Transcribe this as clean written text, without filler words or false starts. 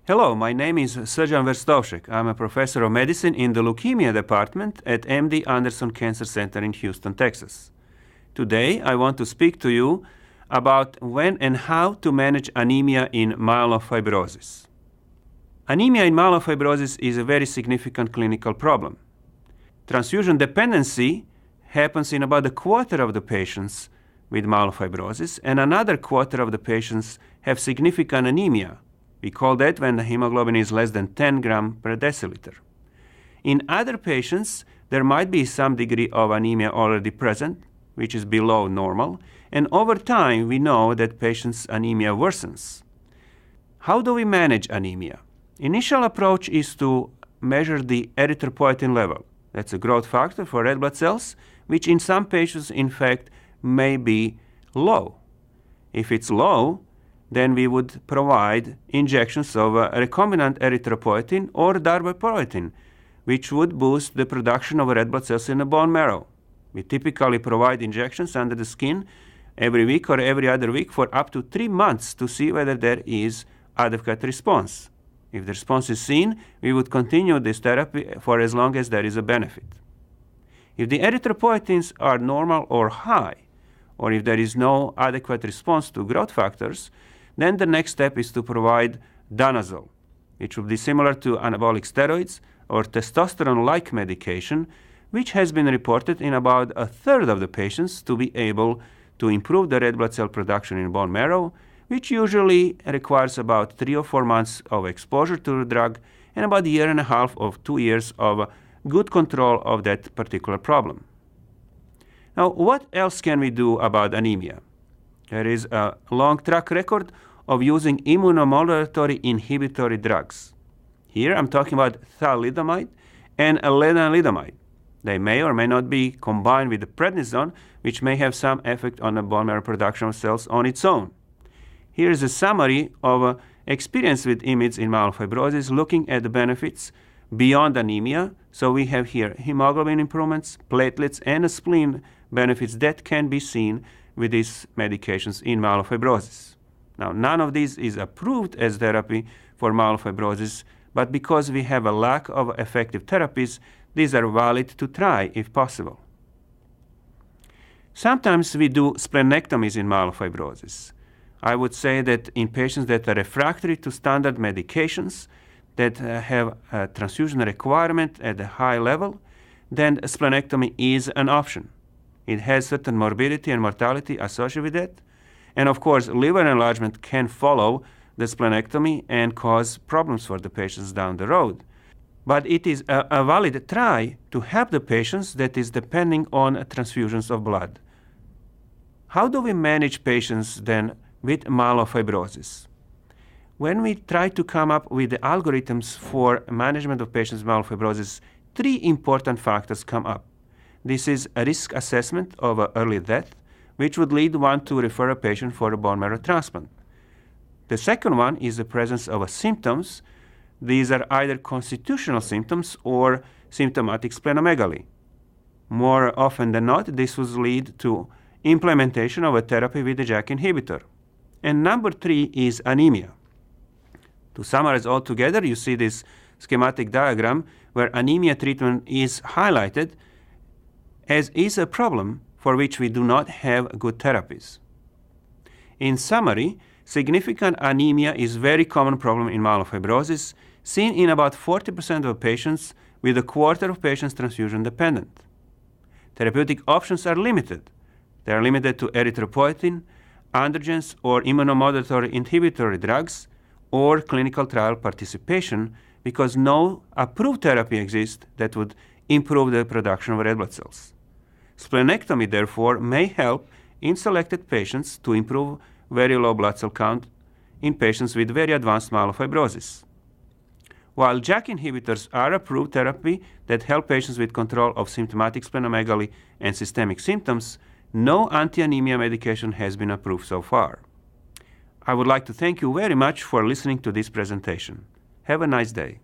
Hello, my name is Srđan Verstovšek. I'm a professor of medicine in the leukemia department at MD Anderson Cancer Center in Houston, Texas. Today, I want to speak to you about when and how to manage anemia in myelofibrosis. Anemia in myelofibrosis is a very significant clinical problem. Transfusion dependency happens in about a quarter of the patients with myelofibrosis, and another quarter of the patients have significant anemia. We call that when the hemoglobin is less than 10 grams per deciliter. In other patients, there might be some degree of anemia already present, which is below normal, and over time we know that patients' anemia worsens. How do we manage anemia? Initial approach is to measure the erythropoietin level. That's a growth factor for red blood cells, which in some patients, in fact, may be low. If it's low, then we would provide injections of recombinant erythropoietin or darbepoetin, which would boost the production of red blood cells in the bone marrow. We typically provide injections under the skin every week or every other week for up to 3 months to see whether there is adequate response. If the response is seen, we would continue this therapy for as long as there is a benefit. If the erythropoietins are normal or high, or if there is no adequate response to growth factors, then the next step is to provide danazol, which would be similar to anabolic steroids or testosterone-like medication, which has been reported in about a third of the patients to be able to improve the red blood cell production in bone marrow, which usually requires about 3 or 4 months of exposure to the drug and about a year and a half or 2 years of good control of that particular problem. Now, what else can we do about anemia? There is a long track record of using immunomodulatory inhibitory drugs. Here I'm talking about thalidomide and lenalidomide. They may or may not be combined with the prednisone, which may have some effect on the bone marrow production of cells on its own. Here is a summary of experience with IMiDs in myelofibrosis looking at the benefits beyond anemia. So we have here hemoglobin improvements, platelets, and a spleen benefits that can be seen with these medications in myelofibrosis. Now, none of these is approved as therapy for myelofibrosis, but because we have a lack of effective therapies, these are valid to try if possible. Sometimes we do splenectomies in myelofibrosis. I would say that in patients that are refractory to standard medications, that have a transfusion requirement at a high level, then a splenectomy is an option. It has certain morbidity and mortality associated with it. And of course, liver enlargement can follow the splenectomy and cause problems for the patients down the road. But it is a valid try to help the patients that is depending on transfusions of blood. How do we manage patients then with myelofibrosis? When we try to come up with the algorithms for management of patients with myelofibrosis, 3 important factors come up. This is a risk assessment of early death, which would lead one to refer a patient for a bone marrow transplant. The second one is the presence of symptoms. These are either constitutional symptoms or symptomatic splenomegaly. More often than not, this would lead to implementation of a therapy with a JAK inhibitor. And number 3 is anemia. To summarize all together, you see this schematic diagram where anemia treatment is highlighted as is a problem for which we do not have good therapies. In summary, significant anemia is a very common problem in myelofibrosis, seen in about 40% of patients, with a quarter of patients transfusion dependent. Therapeutic options are limited. They are limited to erythropoietin, androgens, or immunomodulatory inhibitory drugs, or clinical trial participation, because no approved therapy exists that would improve the production of red blood cells. Splenectomy, therefore, may help in selected patients to improve very low blood cell count in patients with very advanced myelofibrosis. While JAK inhibitors are approved therapy that help patients with control of symptomatic splenomegaly and systemic symptoms, no antianemia medication has been approved so far. I would like to thank you very much for listening to this presentation. Have a nice day.